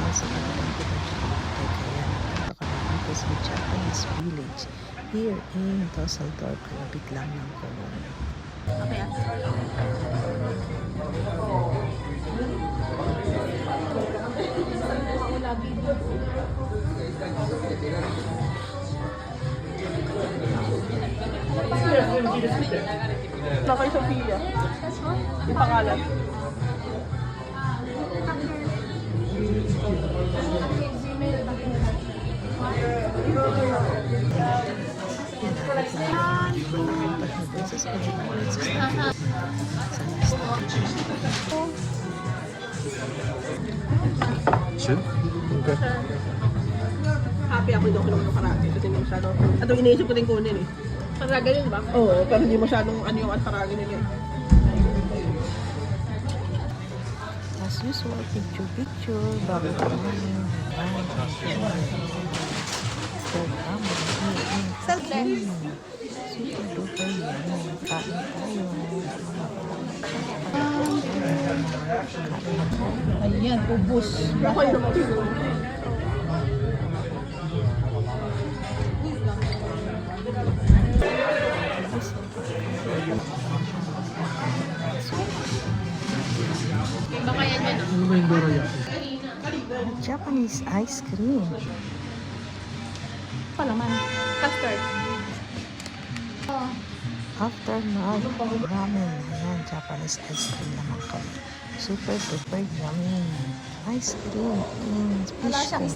dahil sa kanilang pinagkakalaki. Kaya nagpunta kami dito sa Japanese Village here in Düsseldorf, kalapit lang ng Cologne. Okay. Nakay Sophia. Yung pangalan. Schön? Okay. Happy ako yung kinuha ng karate kasi hindi masyado. At iniisip ko din kunin eh. Karga din ba? Oo, pero hindi masyadong ano yung karate nila eh. As usual, picture bago kumain. Super duper yummy. Kain tayo. Ayan, ubos. Ako yung naman. Baka yan yan. Ano ba yung dorayaki? Japanese ice cream. Palaman. Custard. After mag-ramen, ayan, Japanese ice cream naman kami. Super duper yummy. Ice cream in fish tank.